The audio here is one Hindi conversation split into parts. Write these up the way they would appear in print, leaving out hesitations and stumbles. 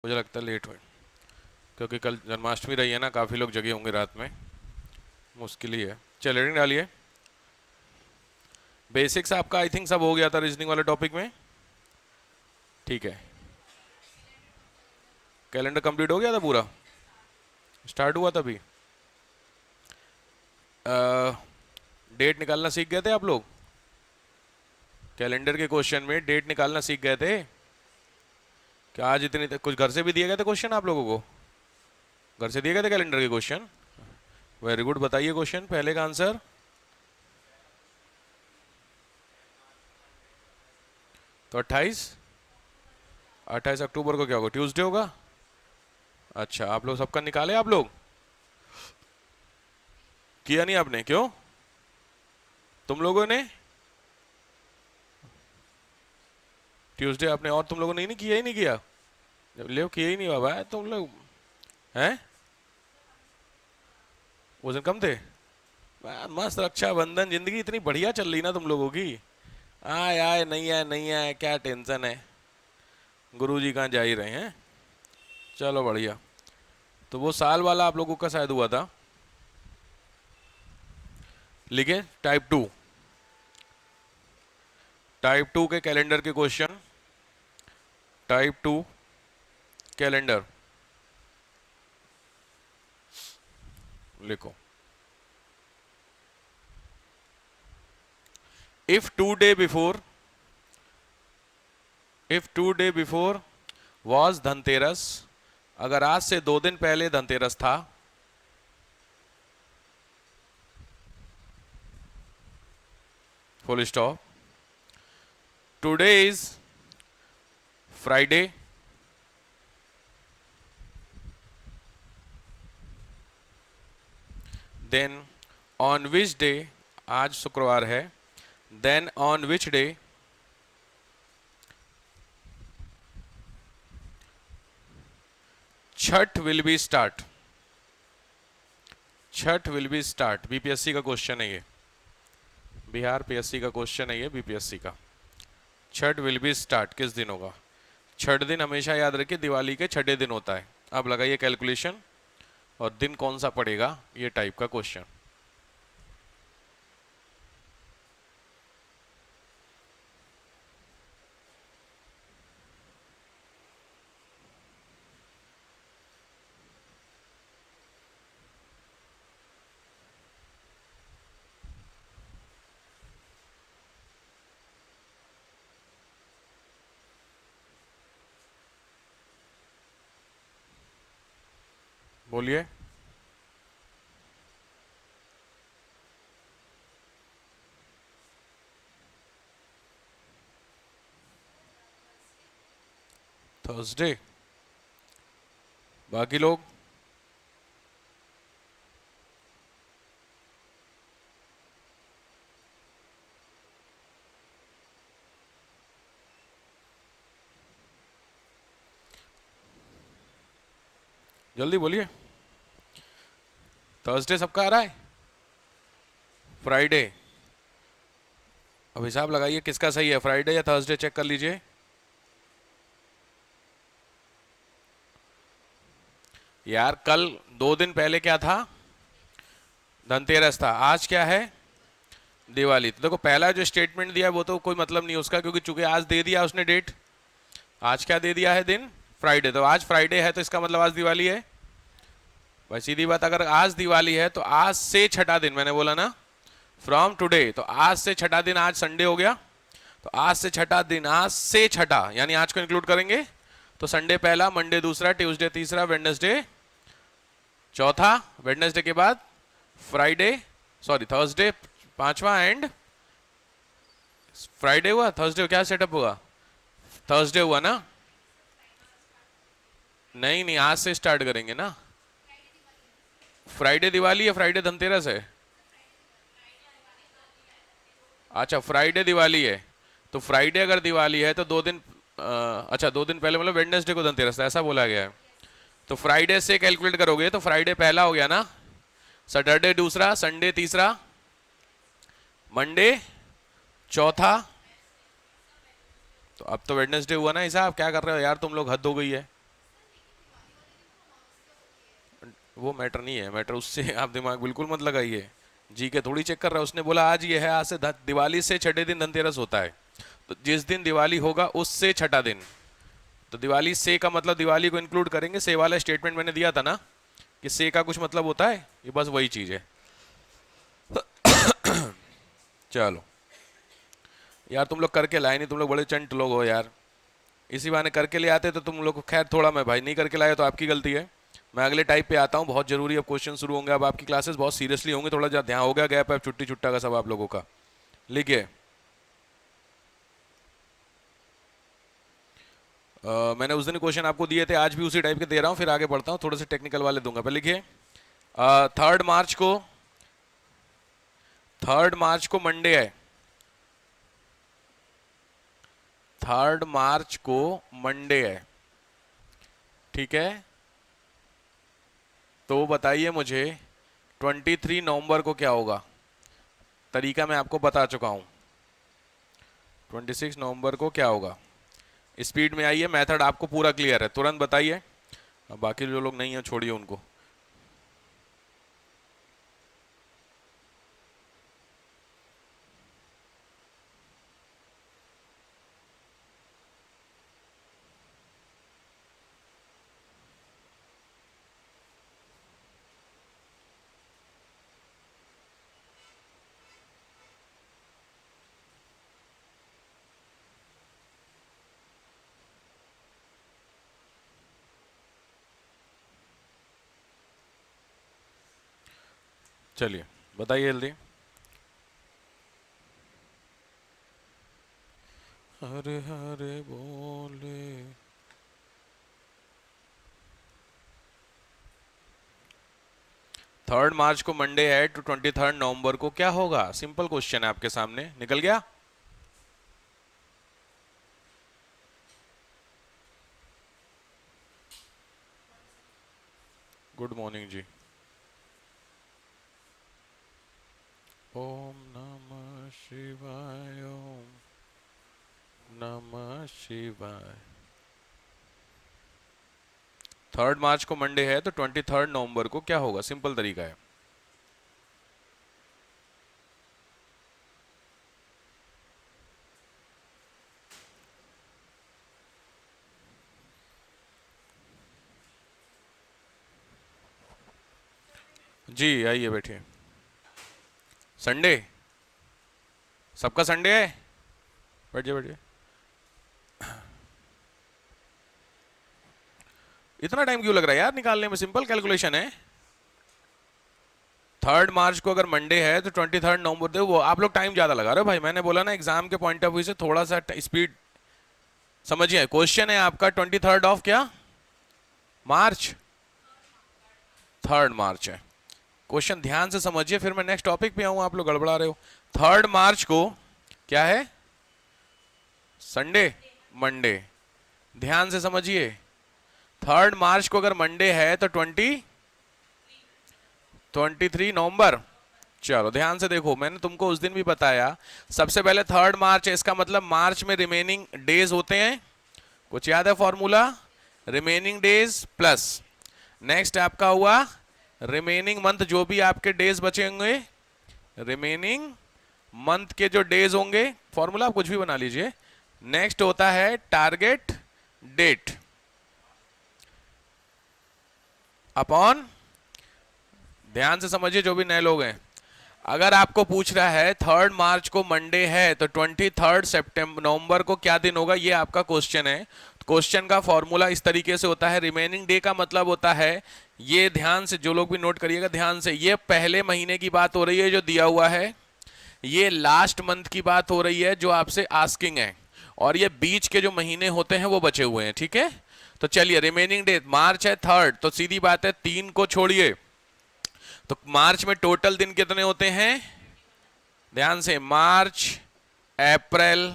मुझे लगता है लेट हुए क्योंकि कल जन्माष्टमी रही है ना, काफ़ी लोग जगे होंगे रात में, मुश्किल ही है। चल रीडिंग डालिए। बेसिक्स आपका आई थिंक सब हो गया था रीजनिंग वाले टॉपिक में, ठीक है। कैलेंडर कंप्लीट हो गया था पूरा, स्टार्ट हुआ तभी। डेट निकालना सीख गए थे आप लोग? कैलेंडर के क्वेश्चन में डेट निकालना सीख गए थे क्या? आज इतनी कुछ घर से भी दिए गए थे क्वेश्चन आप लोगों को? घर से दिए गए थे कैलेंडर के क्वेश्चन? वेरी गुड, बताइए क्वेश्चन, पहले का आंसर। तो 28 अक्टूबर को क्या होगा? ट्यूसडे होगा। अच्छा, आप लोग सबका निकाले? आप लोग किया नहीं आपने? क्यों? तुम लोगों ने ट्यूसडे आपने, और तुम लोगों ने नहीं किया? ही नहीं किया? जब ले किया ही नहीं बाबा तुम लोग हैं। वजन कम थे? मस्त रक्षाबंधन, जिंदगी इतनी बढ़िया चल रही ना तुम लोगों की। आए आए नहीं आए नहीं आए, क्या टेंशन है? गुरुजी कहाँ जा ही रहे हैं। चलो बढ़िया। तो वो साल वाला आप लोगों का शायद हुआ था, लिखे टाइप 2 के कैलेंडर के क्वेश्चन। टाइप 2 कैलेंडर लिखो। If two day before was Dhanteras, अगर आज से 2 दिन पहले धनतेरस था, full stop. Today is Friday, then on which day, आज शुक्रवार है, then on which day Chhath will be start. Chhath will be start, BPSC का क्वेश्चन है ये, बिहार पीएससी का क्वेश्चन है ये, बीपीएससी का। छठ विल बी स्टार्ट किस दिन होगा? छठ दिन हमेशा याद रखिए दिवाली के छठे दिन होता है। अब लगाइए कैलकुलेशन, और दिन कौन सा पड़ेगा, ये टाइप का क्वेश्चन। बोलिए। थर्सडे। बाकी लोग? जल्दी बोलिए। थर्सडे सबका आ रहा है? फ्राइडे? अब हिसाब लगाइए किसका सही है, फ्राइडे या थर्सडे, चेक कर लीजिए। यार कल 2 दिन पहले क्या था? धनतेरस था। आज क्या है? दिवाली। तो देखो पहला जो स्टेटमेंट दिया है वो तो कोई मतलब नहीं उसका, क्योंकि चूंकि आज दे दिया उसने डेट। आज क्या दे दिया है? दिन फ्राइडे। तो आज फ्राइडे है तो इसका मतलब आज दिवाली है। भाई सीधी बात, अगर आज दिवाली है तो आज से छठा दिन, मैंने बोला ना फ्रॉम टुडे, तो आज से छठा दिन, आज संडे हो गया, तो आज से छठा दिन, आज से छठा यानी आज को इंक्लूड करेंगे। तो संडे पहला, मंडे दूसरा, ट्यूसडे तीसरा, वेडनेसडे चौथा, वेडनेसडे के बाद फ्राइडे, सॉरी थर्सडे पांचवा, एंड फ्राइडे हुआ। थर्सडे क्या सेटअप हुआ? थर्सडे हुआ ना? नहीं नहीं, आज से स्टार्ट करेंगे ना। फ्राइडे दिवाली है, फ्राइडे धनतेरस है। अच्छा फ्राइडे दिवाली है, तो फ्राइडे अगर दिवाली है तो 2 दिन, अच्छा 2 दिन पहले मतलब वेडनेसडे को धनतेरस था, ऐसा बोला गया है। तो फ्राइडे से कैलकुलेट करोगे तो फ्राइडे पहला हो गया ना, सैटरडे दूसरा, संडे तीसरा, मंडे चौथा। तो अब तो वेडनेसडे हुआ ना हिसाब, क्या कर रहे हो यार तुम लोग, हद हो गई है। वो मैटर नहीं है, मैटर उससे आप दिमाग बिल्कुल मत लगाइए। जी के थोड़ी चेक कर रहा है, उसने बोला आज ये है, आज से दिवाली से छठे दिन धनतेरस होता है, तो जिस दिन दिवाली होगा उससे छठा दिन, तो दिवाली से का मतलब दिवाली को इंक्लूड करेंगे। से वाला स्टेटमेंट मैंने दिया था ना कि से का कुछ मतलब होता है, ये बस वही चीज है। चलो यार, तुम लोग करके लाए नहीं, तुम लोग बड़े चंट लोग हो यार। इसी बहाने करके ले आते तो तुम लोग को, खैर थोड़ा मैं भाई नहीं करके लाया तो आपकी गलती है। मैं अगले टाइप पे आता हूँ, बहुत जरूरी, अब क्वेश्चन शुरू होंगे, अब आपकी क्लासेस बहुत सीरियसली होंगे, थोड़ा जा ध्यान हो गया गैप है, छुट्टी छुट्टा का सब आप लोगों का। लिखिए, मैंने उस दिन क्वेश्चन आपको दिए थे, आज भी उसी टाइप के दे रहा हूँ, फिर आगे बढ़ता हूँ, थोड़े से टेक्निकल वाले दूंगा। पहले लिखिए, 3 मार्च को, 3 मार्च को मंडे है, 3 मार्च को मंडे है, ठीक है। तो बताइए मुझे 23 नवंबर को क्या होगा। तरीका मैं आपको बता चुका हूं, 26 नवंबर को क्या होगा। स्पीड में आइए, मेथड आपको पूरा क्लियर है, तुरंत बताइए। अब बाकी जो लोग नहीं है छोड़िए उनको। चलिए बताइए जल्दी। हरे हरे बोले। 3 मार्च को मंडे है, तो 23 नवंबर को क्या होगा। सिंपल क्वेश्चन है आपके सामने, निकल गया। गुड मॉर्निंग जी। ओम नमः शिवाय, ओम नमः शिवाय। 3 मार्च को मंडे है, तो 23 नवंबर को क्या होगा, सिंपल तरीका है। जी आइए बैठिए। संडे, सबका संडे है, बैठिए बैठिए। इतना टाइम क्यों लग रहा है यार निकालने में, सिंपल कैलकुलेशन है। 3 मार्च को अगर मंडे है तो 23 नवंबर, दे वो आप लोग टाइम ज्यादा लगा रहे हो भाई। मैंने बोला ना एग्जाम के पॉइंट ऑफ व्यू से थोड़ा सा स्पीड समझिए। क्वेश्चन है आपका 23 क्या मार्च, 3 मार्च है क्वेश्चन, ध्यान से समझिए, फिर मैं नेक्स्ट टॉपिक पे आऊँ, आप लोग गड़बड़ा रहे हो। 3 मार्च को क्या है, संडे, मंडे, ध्यान से समझिए। 3 मार्च को अगर मंडे है तो 23 नवंबर। चलो ध्यान से देखो, मैंने तुमको उस दिन भी बताया, सबसे पहले 3 मार्च है, इसका मतलब मार्च में रिमेनिंग डेज होते हैं, कुछ याद है formula, remaining days plus next आपका हुआ रिमेनिंग मंथ, जो भी आपके डेज बचे होंगे, रिमेनिंग मंथ के जो डेज होंगे, फॉर्मूला आप कुछ भी बना लीजिए। नेक्स्ट होता है टारगेट डेट अपॉन, ध्यान से समझिए जो भी नए लोग हैं, अगर आपको पूछ रहा है 3 मार्च को मंडे है तो 23 नवंबर को क्या दिन होगा, ये आपका क्वेश्चन है। क्वेश्चन का फॉर्मूला इस तरीके से होता है, रिमेनिंग डे का मतलब होता है, ये ध्यान से जो लोग भी नोट करिएगा ध्यान से, ये पहले महीने की बात हो रही है जो दिया हुआ है, ये लास्ट मंथ की बात हो रही है जो आपसे आस्किंग है, और ये बीच के जो महीने होते हैं वो बचे हुए हैं, ठीक है। तो चलिए रिमेनिंग डे, मार्च है 3, तो सीधी बात है 3 को छोड़िए, तो मार्च में टोटल दिन कितने होते हैं, ध्यान से, मार्च, अप्रैल,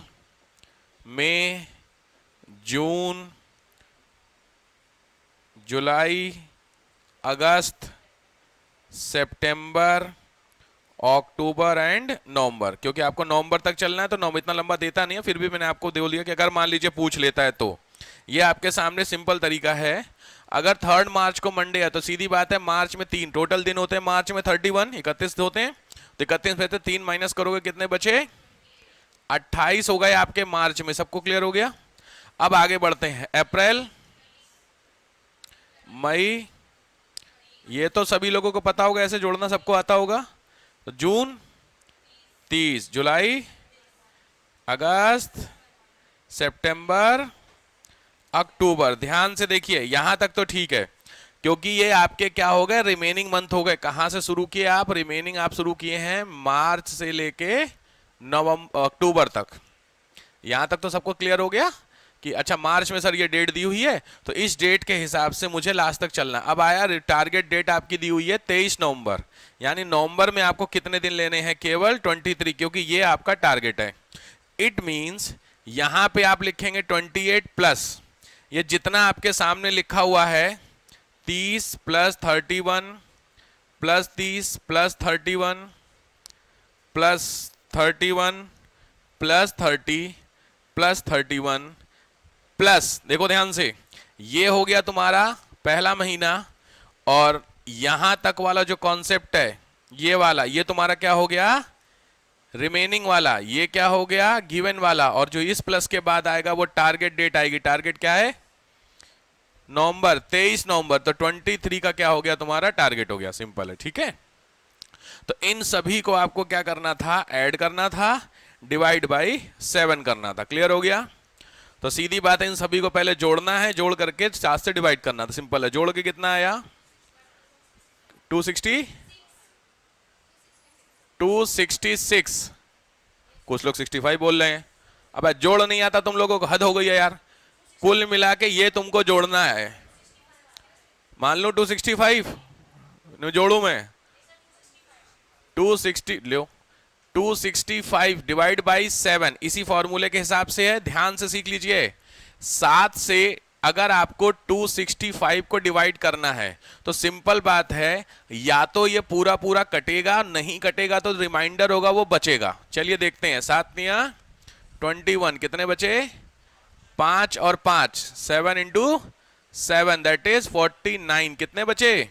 मई, जून, जुलाई, अगस्त, सितंबर, अक्टूबर एंड नवंबर। क्योंकि आपको नवंबर तक चलना है तो नवंबर इतना लंबा देता नहीं है, फिर भी मैंने आपको दे दिया कि अगर मान लीजिए पूछ लेता है तो ये आपके सामने सिंपल तरीका है। अगर 3 मार्च को मंडे है तो सीधी बात है मार्च में 3 टोटल दिन होते हैं, मार्च में 31 31 होते हैं, तो 31 में से 3 माइनस करोगे कितने बचे? 28 हो गए आपके मार्च में। सबको क्लियर हो गया? अब आगे बढ़ते हैं। अप्रैल, मई, ये तो सभी लोगों को पता होगा, ऐसे जोड़ना सबको आता होगा। तो जून 30, जुलाई, अगस्त, सितंबर, अक्टूबर। ध्यान से देखिए, यहां तक तो ठीक है, क्योंकि ये आपके क्या हो गए? रिमेनिंग मंथ हो गए। कहां से शुरू किए आप? रिमेनिंग आप शुरू किए हैं मार्च से लेके नवंबर अक्टूबर तक। यहां तक तो सबको क्लियर हो गया कि अच्छा मार्च में सर ये डेट दी हुई है, तो इस डेट के हिसाब से मुझे लास्ट तक चलना। अब आया टारगेट डेट आपकी दी हुई है 23 नवंबर, यानी नवंबर में आपको कितने दिन लेने हैं? केवल 23, क्योंकि ये आपका टारगेट है। इट मींस यहां पे आप लिखेंगे 28 प्लस ये जितना आपके सामने लिखा हुआ है 30 plus 31 plus 30 plus 31 plus 31 plus 30 plus 31 plus, देखो ध्यान से, ये हो गया तुम्हारा पहला महीना, और यहां तक वाला जो कॉन्सेप्ट है ये वाला, ये तुम्हारा क्या हो गया? रिमेनिंग वाला। ये क्या हो गया? गिवन वाला। और जो इस प्लस के बाद आएगा वो टारगेट डेट आएगी। टारगेट क्या है? नवंबर, 23 नवंबर। तो 23 का क्या हो गया? तुम्हारा टारगेट हो गया। सिंपल है, ठीक है। तो इन सभी को आपको क्या करना था? ऐड करना था, डिवाइड बाई 7 करना था। क्लियर हो गया? तो सीधी बात है, इन सभी को पहले जोड़ना है, जोड़ करके 7 से डिवाइड करना था। सिंपल है। जोड़ के कितना आया? 260, 266। कुछ लोग 65 बोल रहे हैं। अब जोड़ नहीं आता तुम लोगों को, हद हो गई है यार। कुल मिला के ये तुमको जोड़ना है। मान लो 265 जोड़ू मैं, 260 लो, 265 डिवाइड बाई 7 इसी फॉर्मूले के हिसाब से है। ध्यान से सीख लीजिए। 7 से अगर आपको 265 को डिवाइड करना है तो सिंपल बात है, या तो ये पूरा पूरा कटेगा, नहीं कटेगा तो रिमाइंडर होगा वो बचेगा। चलिए देखते हैं। 7 निया 21, कितने बचे? 5 और 5, 7 इंटू 7 दैट इज 49। कितने बचे?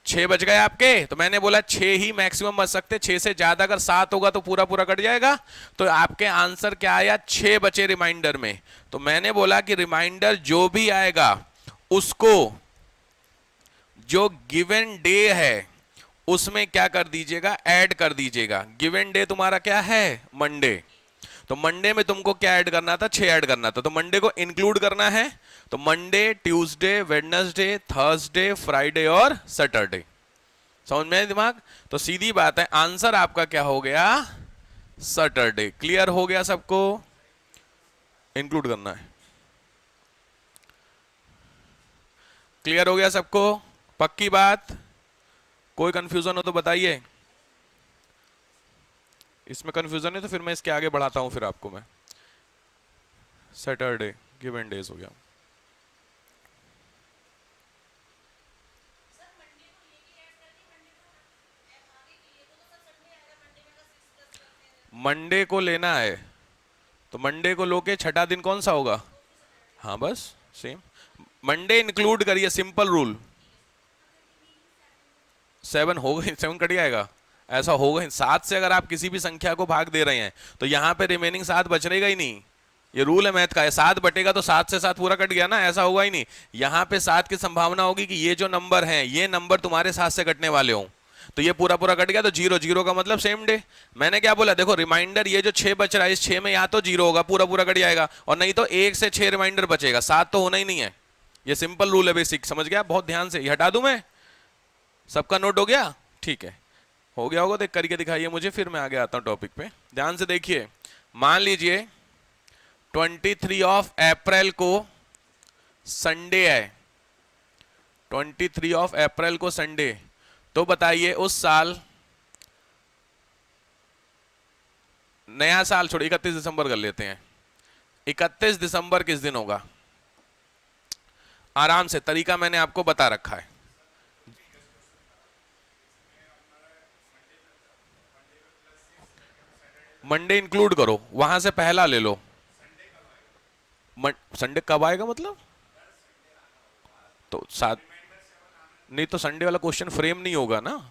6 बच गए आपके। तो मैंने बोला 6 ही मैक्सिमम बच सकते, 6 से ज्यादा अगर 7 होगा तो पूरा पूरा कट जाएगा। तो आपके आंसर क्या आया? 6 बचे रिमाइंडर में। तो मैंने बोला कि रिमाइंडर जो भी आएगा उसको जो गिवन डे है उसमें क्या कर दीजिएगा? ऐड कर दीजिएगा। गिवन डे तुम्हारा क्या है? मंडे। तो मंडे में तुमको क्या ऐड करना था? 6 ऐड करना था। तो मंडे को इंक्लूड करना है। तो Monday, Tuesday, Wednesday, Thursday, Friday और सैटरडे। समझ में दिमाग? तो सीधी बात है, आंसर आपका क्या हो गया? सैटरडे। क्लियर हो गया सबको? इंक्लूड करना है। क्लियर हो गया सबको? पक्की बात? कोई कंफ्यूजन हो तो बताइए। इसमें कंफ्यूजन है तो फिर मैं इसके आगे बढ़ाता हूं। फिर आपको मैं सैटरडे गिवन डेज हो गया। मंडे को लेना है तो मंडे को लो के छठा दिन कौन सा होगा? हाँ बस सेम, मंडे इंक्लूड करिए। Simple rule. 7 हो गई, 7 कट जाएगा। ऐसा होगा ही। 7 से अगर आप किसी भी संख्या को भाग दे रहे हैं तो यहाँ पे रिमेनिंग 7 बचेगा ही नहीं। ये रूल है मैथ का है। 7 बटेगा तो 7 से 7 पूरा कट गया ना, ऐसा होगा ही नहीं। यहाँ पे 7 की संभावना होगी कि ये जो नंबर है ये नंबर तुम्हारे 7 से कटने वाले हों, तो ये पूरा पूरा कट गया। तो 0 0 का मतलब सेम डे। मैंने क्या बोला? देखो रिमाइंडर ये जो 6 बच रहा है, इस 6 में या तो 0 होगा, पूरा पूरा कट जाएगा, और नहीं तो 1 से 6 रिमाइंडर बचेगा। 7 तो होना ही नहीं है। ये सिंपल रूल है, बेसिक। समझ गया? बहुत ध्यान से। ये हटा दूं मैं? सबका नोट हो गया? ठीक है, हो गया होगा तो करके दिखाइए मुझे, फिर मैं आगे आता हूं टॉपिक पे। ध्यान से देखिए। मान लीजिए 23 ऑफ अप्रैल को संडे है। 23 ऑफ अप्रैल को संडे। तो बताइए उस साल, नया साल छोड़ 31 दिसंबर कर लेते हैं। 31 दिसंबर किस दिन होगा? आराम से, तरीका मैंने आपको बता रखा है। मंडे इंक्लूड करो, वहां से पहला ले लो। संडे कब आएगा मतलब? तो सात, नहीं तो संडे वाला क्वेश्चन फ्रेम नहीं होगा ना,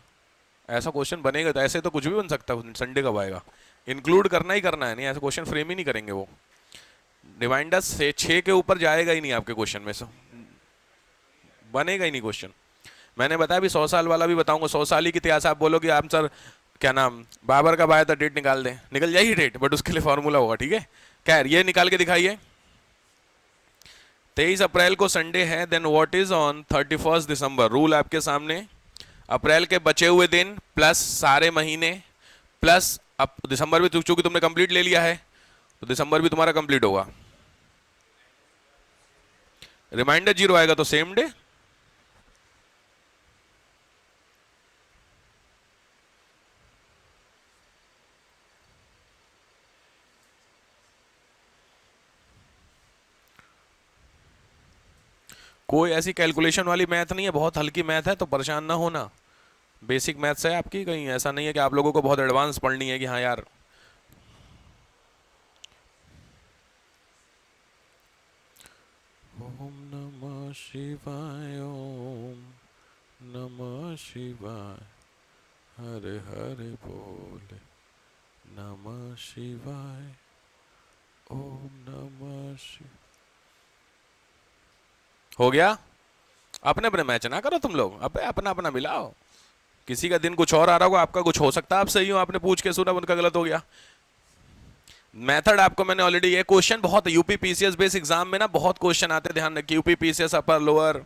ऐसा क्वेश्चन बनेगा तो ऐसे तो कुछ भी बन सकता है, संडे कब आएगा इंक्लूड करना ही करना है, नहीं ऐसा क्वेश्चन फ्रेम ही नहीं करेंगे वो। रिमाइंडर से 6 के ऊपर जाएगा ही नहीं आपके क्वेश्चन में से, बनेगा ही नहीं क्वेश्चन। मैंने बताया भी 100 साल वाला भी बताऊंगा, 100 साल ही की इतिहास आप बोलोगे आप सर क्या नाम बाबर कब आया था, डेट निकाल दें, निकल जाएगी डेट, बट उसके लिए फॉर्मूला होगा, ठीक है। खैर ये निकाल के दिखाइए। 23 अप्रैल को संडे है, then what is on 31 December. Rule आपके सामने, अप्रैल के बचे हुए दिन प्लस सारे महीने प्लस, अब दिसंबर भी चूंकि तुमने कंप्लीट ले लिया है तो दिसंबर भी तुम्हारा कंप्लीट होगा। रिमाइंडर 0 आएगा तो सेम डे, कोई ऐसी कैलकुलेशन वाली मैथ नहीं है, बहुत हल्की मैथ है, तो परेशान ना होना, बेसिक मैथ्स है आपकी, कहीं ऐसा नहीं है कि आप लोगों को बहुत एडवांस पढ़नी है कि हाँ यार। ओम नमः शिवाय, ओम नमः शिवाय, हरे हरे बोले, नमः शिवाय, ओम नमः शिवाय। हो गया? अपने अपने मैच ना करो तुम लोग, अब अपना अपना मिलाओ, किसी का दिन कुछ और आ रहा होगा, आपका कुछ हो सकता है आप सही हो, आपने पूछ के सुना उनका गलत हो गया। मेथड आपको मैंने ऑलरेडी, ये क्वेश्चन बहुत यूपी पीसीएस बेस एग्जाम में ना बहुत क्वेश्चन आते हैं, ध्यान रखिए। UP PCS upper lower,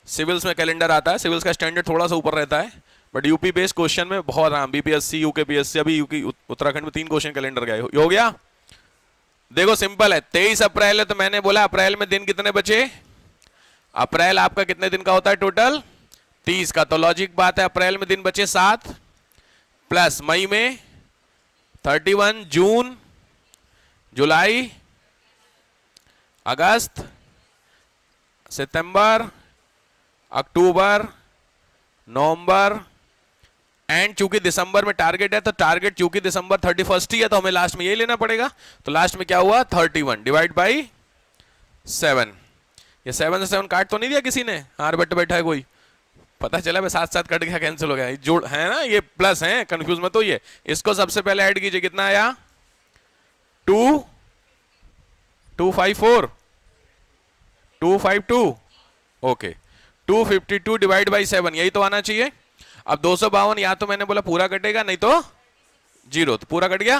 civils में कैलेंडर आता है, सिविल्स का स्टैंडर्ड थोड़ा सा ऊपर रहता है, बट यूपी बेस्ड क्वेश्चन में बहुत आराम, बीपीएससी यूके पीएससी, अभी यूपी उत्तराखंड में 3 क्वेश्चन कैलेंडर गए, हो गया। देखो सिंपल है, 23 अप्रैल है तो मैंने बोला अप्रैल में दिन कितने बचे, अप्रैल आपका कितने दिन का होता है टोटल 30 का, तो लॉजिक बात है अप्रैल में दिन बचे 7 प्लस मई में 31, जून जुलाई अगस्त सितंबर अक्टूबर नवंबर एंड चूंकि दिसंबर में टारगेट है तो टारगेट चूंकि दिसंबर 31 ही है तो हमें लास्ट में यही लेना पड़ेगा, तो लास्ट में क्या हुआ 31 डिवाइड बाई 7। ये 7 से 7 काट तो नहीं दिया किसी ने, हार बैठे बैठा है कोई, पता चला मैं साथ साथ कट गया कैंसिल हो गया, जोड़ है ना ये प्लस है, कंफ्यूज मत होइए। इसको सबसे पहले ऐड कीजिए, कितना आया 254 252 ओके 252 डिवाइड बाई 7 यही तो आना चाहिए। अब 252 या तो मैंने बोला पूरा कटेगा नहीं तो 0, तो पूरा कट गया,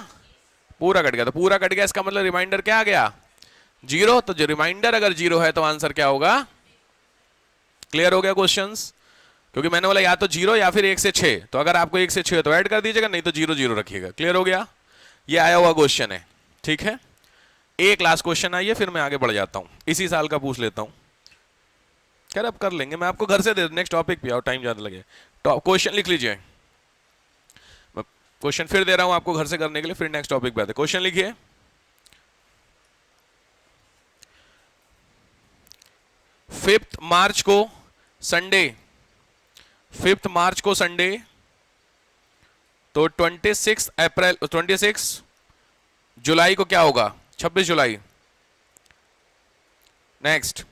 पूरा कट गया, तो पूरा कट गया इसका मतलब रिमाइंडर क्या आ गया 0, तो जो रिमाइंडर अगर 0 है तो आंसर क्या होगा, क्लियर हो गया क्वेश्चंस। क्योंकि मैंने बोला या तो 0 या फिर 1 से 6, तो अगर आपको 1 से 6 तो ऐड कर दीजिएगा, नहीं तो 0 0 रखिएगा, क्लियर हो गया। ये आया हुआ क्वेश्चन है, ठीक है। एक लास्ट क्वेश्चन आइए फिर मैं आगे बढ़ जाता हूं, इसी साल का पूछ लेता हूं, खैर अब कर लेंगे, मैं आपको घर से दे, नेक्स्ट टॉपिक पे आओ, टाइम ज्यादा लगे। क्वेश्चन लिख लीजिए, मैं क्वेश्चन फिर दे रहा हूं आपको घर से करने के लिए, फिर नेक्स्ट टॉपिक पे आते। क्वेश्चन लिखिए, 5 मार्च को संडे, 5 मार्च को संडे, तो 26 जुलाई को क्या होगा 26 जुलाई। नेक्स्ट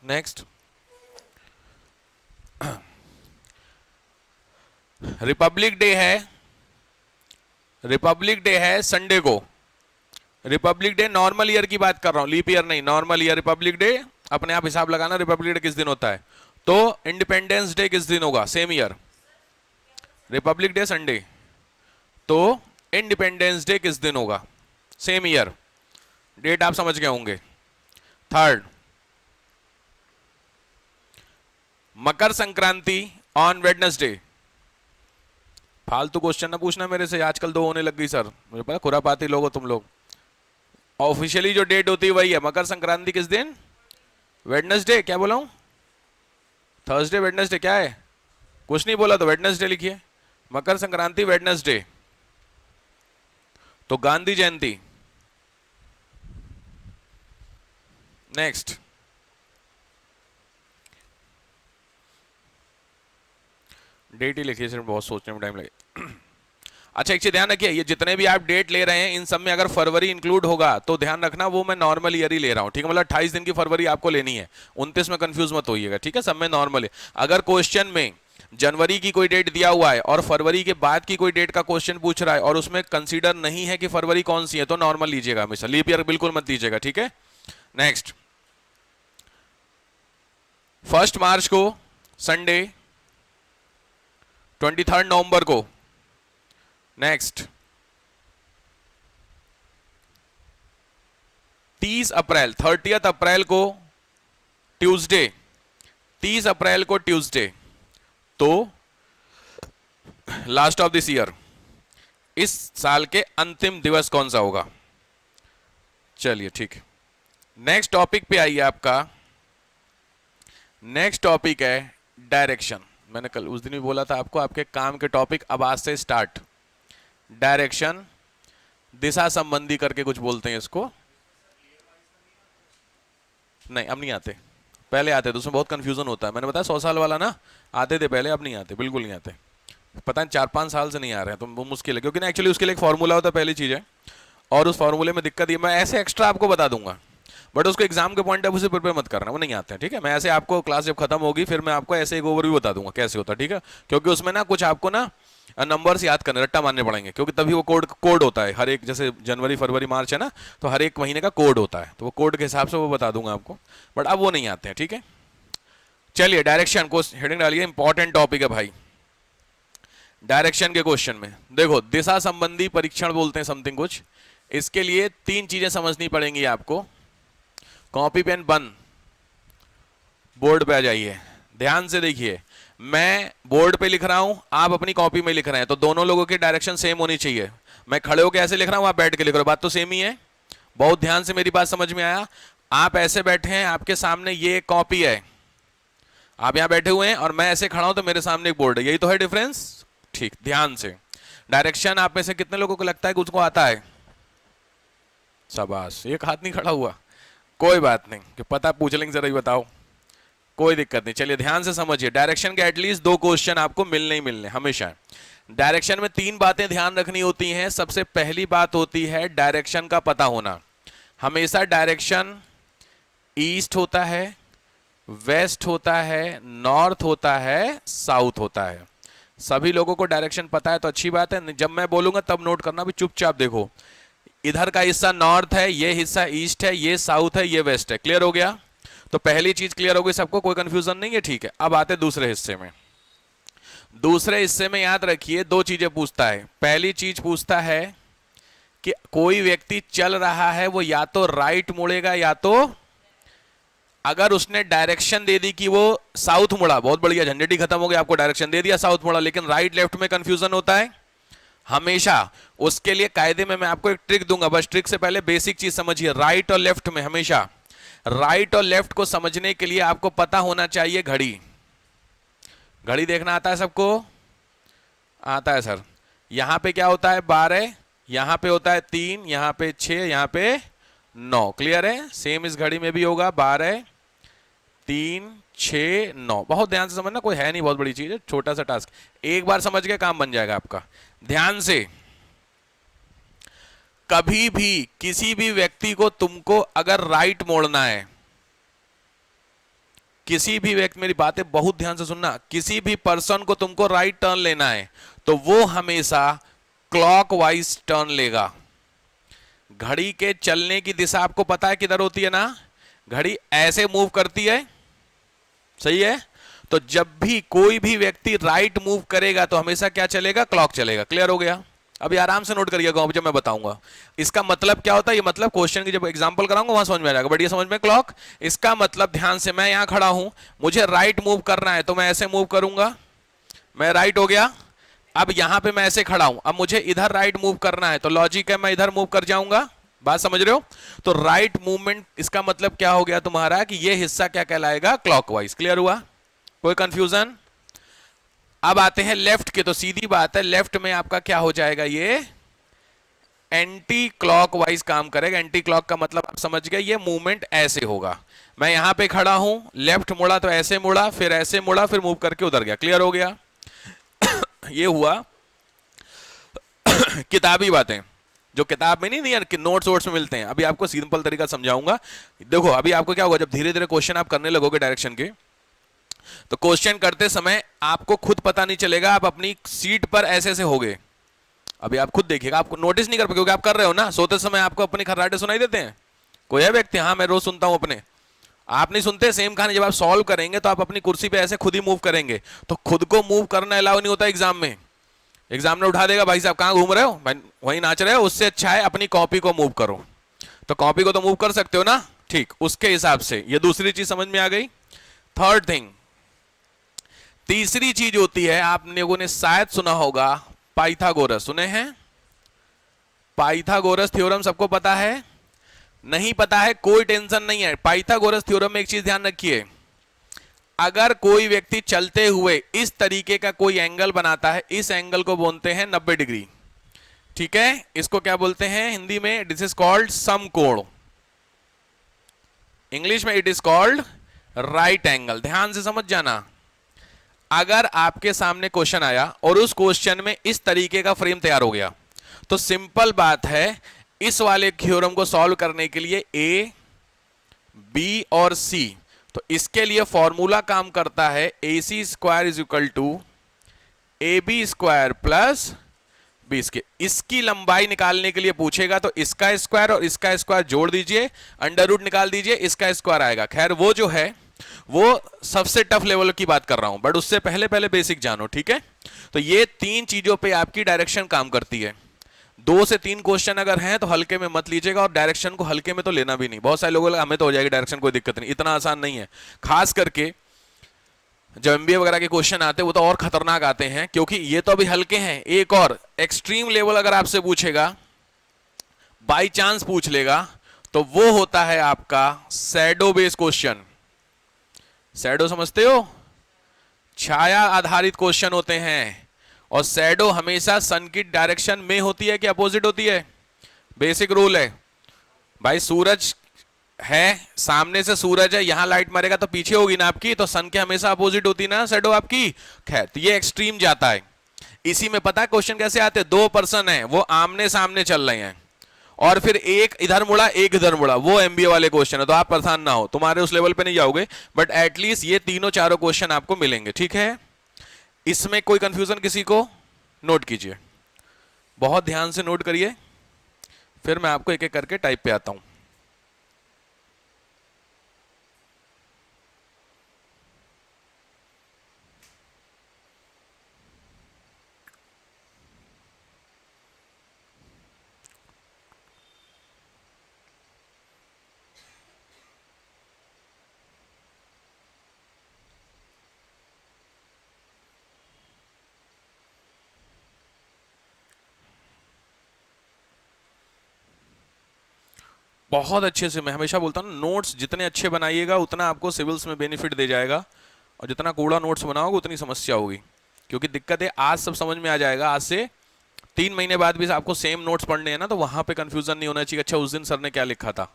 नेक्स्ट रिपब्लिक डे है, रिपब्लिक डे है संडे को, रिपब्लिक डे नॉर्मल ईयर की बात कर रहा हूं, लीप ईयर नहीं, नॉर्मल ईयर रिपब्लिक डे, अपने आप हिसाब लगाना रिपब्लिक डे किस दिन होता है। तो इंडिपेंडेंस डे किस दिन होगा same year, Republic day Sunday, तो इंडिपेंडेंस डे किस दिन होगा सेम ईयर, डेट आप समझ गए होंगे। Third, Makar Sankranti on Wednesday, फालतू क्वेश्चन ना पूछना मेरे से, आजकल 2 होने लग गई सर, मुझे पता खुरापाती लोग हो तुम लोग। ऑफिशियली जो डेट होती है वही है, मकर संक्रांति किस दिन, वेडनेसडे, क्या बोला हूं थर्सडे वेडनेसडे क्या है, कुछ नहीं बोला तो वेडनेसडे लिखिए, मकर संक्रांति वेडनेसडे, तो गांधी जयंती। नेक्स्ट, डेट ही लिखिए, सिर्फ बहुत सोचने में टाइम लगे। अच्छा एक चीज ध्यान रखिए, ये जितने भी आप डेट ले रहे हैं इन सब में अगर फरवरी इंक्लूड होगा तो ध्यान रखना वो मैं नॉर्मल ईयर ही ले रहा हूं, ठीक है, मतलब 28 दिन की फरवरी आपको लेनी है, 29 में कंफ्यूज मत होइएगा, ठीक है, सब में नॉर्मल है। अगर क्वेश्चन में जनवरी की कोई डेट दिया हुआ है और फरवरी के बाद की कोई डेट का क्वेश्चन पूछ रहा है और उसमें कंसीडर नहीं है कि फरवरी कौन सी है तो नॉर्मल लीजिएगा हमेशा, लीप ईयर बिल्कुल मत लीजिएगा, ठीक है। नेक्स्ट 1 मार्च को संडे, 23 नवंबर को, नेक्स्ट 30 अप्रैल 30 अप्रैल को ट्यूसडे, 30 अप्रैल को ट्यूसडे, तो लास्ट ऑफ दिस ईयर, इस साल के अंतिम दिवस कौन सा होगा। चलिए ठीक है, नेक्स्ट टॉपिक पे आइए। आपका नेक्स्ट टॉपिक है डायरेक्शन। मैंने कल उस दिन भी बोला था आपको, आपके काम के टॉपिक अब आज से स्टार्ट। डायरेक्शन, दिशा संबंधी करके कुछ बोलते हैं इसको, नहीं अब नहीं आते, पहले आते थे, उसमें बहुत कंफ्यूजन होता है। मैंने बताया 100 साल वाला ना, आते थे पहले, अब नहीं आते, बिल्कुल नहीं आते, पता नहीं 4-5 साल से नहीं आ रहे हैं, तो वो मुश्किल है, क्योंकि ना एक्चुअली उसके लिए एक फॉर्मूला होता है, पहली चीज है, और उस फॉर्मूले में दिक्कत ये, मैं ऐसे एक्स्ट्रा आपको बता दूंगा बट उसको एग्जाम के पॉइंट ऑफ व्यू से प्रिपेयर मत करना, वो नहीं आते हैं, ठीक है। मैं ऐसे आपको क्लास जब खत्म होगी फिर मैं आपको ऐसे एक ओवरव्यू बता दूंगा कैसे होता है, ठीक है, क्योंकि उसमें ना कुछ आपको ना नंबर्स याद करने, रट्टा मारने पड़ेंगे, क्योंकि तभी वो कोड होता है हर एक, जैसे जनवरी फरवरी मार्च है ना, तो हर एक महीने का कोड होता है, तो वो कोड के हिसाब से वो बता दूंगा आपको, बट अब वो नहीं आते हैं, ठीक है। चलिए डायरेक्शन को हेडिंग डालिए, इंपॉर्टेंट टॉपिक है भाई। डायरेक्शन के क्वेश्चन में देखो, दिशा संबंधी परीक्षण बोलते हैं समथिंग कुछ, इसके लिए 3 चीजें समझनी पड़ेंगी आपको। कॉपी पेन बंद, बोर्ड पे आ जाइए, ध्यान से देखिए, मैं बोर्ड पे लिख रहा हूं, आप अपनी कॉपी में लिख रहे हैं, तो दोनों लोगों की डायरेक्शन सेम होनी चाहिए। मैं खड़े होकर ऐसे लिख रहा हूं, आप बैठ के लिख रहे हो, बात तो सेम ही है। बहुत ध्यान से मेरी बात समझ में आया। आप ऐसे बैठे हैं, आपके सामने ये कॉपी है, आप यहां बैठे हुए हैं और मैं ऐसे खड़ा हूं तो मेरे सामने एक बोर्ड है, यही तो है डिफरेंस, ठीक। ध्यान से, डायरेक्शन आप में से कितने लोगों को लगता है कि उसको आता है? शाबाश, एक हाथ नहीं खड़ा हुआ, कोई बात नहीं, कि पता पूछ लेंगे, जरा ही बताओ, कोई दिक्कत नहीं। चलिए ध्यान से समझिए, डायरेक्शन के एटलीस्ट 2 क्वेश्चन आपको मिलने ही मिलने हमेशा। डायरेक्शन में 3 बातें ध्यान रखनी होती हैं। सबसे पहली बात होती है डायरेक्शन का पता होना। हमेशा डायरेक्शन ईस्ट होता है, वेस्ट होता है, नॉर्थ होता है, साउथ होता है। सभी लोगों को डायरेक्शन पता है तो अच्छी बात है, जब मैं बोलूंगा तब नोट करना, भी चुपचाप देखो, इधर का हिस्सा नॉर्थ है, ये हिस्सा ईस्ट है, ये साउथ है, ये वेस्ट है। क्लियर हो गया? तो पहली चीज क्लियर हो गई सबको, कोई कंफ्यूजन नहीं है, ठीक है। अब आते दूसरे हिस्से में। दूसरे हिस्से में याद रखिए 2 चीजें पूछता है। पहली चीज पूछता है कि कोई व्यक्ति चल रहा है, वो या तो राइट मुड़ेगा या तो, अगर उसने डायरेक्शन दे दी कि वो साउथ मुड़ा, बहुत बढ़िया, झंझट ही खत्म हो गया, आपको डायरेक्शन दे दिया साउथ मुड़ा, लेकिन राइट लेफ्ट में कंफ्यूजन होता है हमेशा। उसके लिए कायदे में मैं आपको एक ट्रिक दूंगा, बस ट्रिक से पहले बेसिक चीज समझिए। राइट और लेफ्ट में हमेशा, राइट और लेफ्ट को समझने के लिए आपको पता होना चाहिए घड़ी। घड़ी देखना आता है सबको? आता है सर। यहां पे क्या होता है? 12, यहां पे होता है 3, यहां पे 6, यहां पे 9। क्लियर है? सेम इस घड़ी में भी होगा, 12, 3, 6, 9। बहुत ध्यान से समझना, कोई है नहीं बहुत बड़ी चीज है, छोटा सा टास्क, एक बार समझ के काम बन जाएगा आपका। ध्यान से, कभी भी किसी भी व्यक्ति को तुमको अगर राइट मोड़ना है, किसी भी व्यक्ति, मेरी बातें बहुत ध्यान से सुनना, किसी भी पर्सन को तुमको राइट टर्न लेना है तो वो हमेशा क्लॉकवाइज टर्न लेगा। घड़ी के चलने की दिशा आपको पता है किधर होती है ना? घड़ी ऐसे मूव करती है, सही है? तो जब भी कोई भी व्यक्ति राइट मूव करेगा तो हमेशा क्या चलेगा? क्लॉक चलेगा। क्लियर हो गया? अभी आराम से नोट करिएगा, जब मैं बताऊंगा इसका मतलब क्या होता है। ये मतलब क्वेश्चन की जब एग्जांपल कराऊंगा वहां समझ में आ जाएगा, बट ये समझ में क्लॉक, इसका मतलब ध्यान से, मैं यहां खड़ा हूं, मुझे राइट मूव करना है तो मैं ऐसे मूव करूंगा, मैं राइट हो गया। अब यहां पे मैं ऐसे खड़ा हूं, अब मुझे इधर राइट मूव करना है तो लॉजिक है मैं इधर मूव कर जाऊंगा। बात समझ रहे हो? तो राइट मूवमेंट, इसका मतलब क्या हो गया तुम्हारा कि ये हिस्सा क्या कहलाएगा? क्लॉकवाइज। क्लियर हुआ? कोई कंफ्यूजन? अब आते हैं लेफ्ट के, तो सीधी बात है, लेफ्ट में आपका क्या हो जाएगा? ये एंटी क्लॉकवाइज काम करेगा। एंटी क्लॉक का मतलब आप समझ गए, ये मूवमेंट ऐसे होगा। मैं यहां पे खड़ा हूं, लेफ्ट मुड़ा तो ऐसे मुड़ा, फिर ऐसे मुड़ा, फिर मूव करके उधर गया। क्लियर हो गया? ये हुआ किताबी बातें जो किताब में नहीं यार कि नोट्स वोट्स में मिलते हैं, अभी आपको सिंपल तरीका समझाऊंगा। देखो अभी आपको क्या होगा, जब धीरे धीरे क्वेश्चन आप करने लगोगे डायरेक्शन के, तो क्वेश्चन करते समय आपको खुद पता नहीं चलेगा, आप अपनी सीट पर ऐसे ऐसे होगे। अभी आप खुद देखिएगा, आपको नोटिस नहीं कर पाएंगे क्योंकि आप कर रहे हो ना, सोते समय आपको अपने खर्राटे सुनाई देते हैं। कोई है व्यक्ति, हाँ मैं रोज सुनता हूं अपने, आप नहीं सुनते सेम कहानी। जब आप सॉल्व करेंगे तो आप अपनी कुर्सी पे ऐसे खुद ही मूव करेंगे, तो खुद को मूव करना अलाउ नहीं होता एग्जाम में। एग्जाम में उठा देगा, भाई साहब कहाँ घूम रहे हो, भाई वहीं नाच रहे हो, उससे अच्छा है अपनी कॉपी को मूव करो। तो कॉपी को तो मूव कर सकते हो ना, ठीक, उसके हिसाब से ये दूसरी चीज समझ में आ गई। थर्ड थिंग, तीसरी चीज होती है, आप लोगों ने शायद सुना होगा पाइथागोरस, सुने हैं? पाइथागोरस थ्योरम सबको पता है? नहीं पता है कोई टेंशन नहीं है। पाइथागोरस थ्योरम में एक चीज ध्यान रखिए, अगर कोई व्यक्ति चलते हुए इस तरीके का कोई एंगल बनाता है, इस एंगल को बोलते हैं 90 डिग्री, ठीक है? इसको क्या बोलते हैं हिंदी में? दिस इज कॉल्ड समकोण। इंग्लिश में it is called right angle. ध्यान से समझ जाना, अगर आपके सामने क्वेश्चन आया और उस क्वेश्चन में इस तरीके का फ्रेम तैयार हो गया, तो सिंपल बात है, इस वाले थ्योरम को सॉल्व करने के लिए ए, बी और सी, तो इसके लिए फॉर्मूला काम करता है A C square is equal to A B square plus B square. इसकी लंबाई निकालने के लिए पूछेगा तो इसका स्क्वायर और इसका स्क्वायर जोड़ दीजिए, अंडर रूट निकाल दीजिए, इसका स्क्वायर आएगा। खैर वो जो है वो सबसे टफ लेवल की बात कर रहा हूं, बट उससे पहले पहले बेसिक जानो, ठीक है? तो ये तीन चीजों पे आपकी डायरेक्शन काम करती है। 2 से 3 क्वेश्चन अगर हैं तो हल्के में मत लीजिएगा, और डायरेक्शन को हल्के में तो लेना भी नहीं। बहुत सारे लोगों को हमें तो हो जाएगी डायरेक्शन, कोई दिक्कत नहीं, इतना आसान नहीं है। खास करके जब एमबीए वगैरह के क्वेश्चन आते हैं वो तो और खतरनाक आते हैं, क्योंकि ये तो अभी हल्के हैं। एक और एक्सट्रीम लेवल अगर आपसे पूछेगा, बाई चांस पूछ लेगा, तो वो होता है आपका शैडो बेस्ड क्वेश्चन। शैडो समझते हो? छाया आधारित क्वेश्चन होते हैं, और शैडो हमेशा सन की डायरेक्शन में होती है कि अपोजिट होती है? बेसिक रूल है भाई, सूरज है सामने से, सूरज है, यहां लाइट मारेगा तो पीछे होगी ना आपकी, तो सन के हमेशा अपोजिट होती ना शैडो आपकी। खैर, तो ये एक्सट्रीम जाता है। इसी में पता है क्वेश्चन कैसे आते हैं? 2 पर्सन है, वो आमने सामने चल रहे हैं, और फिर एक इधर मुड़ा एक इधर मुड़ा, वो एमबीए वाले क्वेश्चन है। तो आप परेशान ना हो, तुम्हारे उस लेवल पे नहीं जाओगे, बट एटलीस्ट ये तीनों चारों क्वेश्चन आपको मिलेंगे, ठीक है? इसमें कोई कंफ्यूजन किसी को? नोट कीजिए, बहुत ध्यान से नोट करिए, फिर मैं आपको एक एक करके टाइप पे आता हूं। बहुत अच्छे से, मैं हमेशा बोलता हूँ नोट्स जितने अच्छे बनाइएगा उतना आपको सिविल्स में बेनिफिट दे जाएगा, और जितना कूड़ा नोट्स बनाओगे उतनी समस्या होगी। क्योंकि दिक्कत है, आज सब समझ में आ जाएगा, आज से 3 महीने बाद भी आपको सेम नोट्स पढ़ने हैं ना, तो वहां पे कंफ्यूजन नहीं होना चाहिए, अच्छा उस दिन सर ने क्या लिखा था।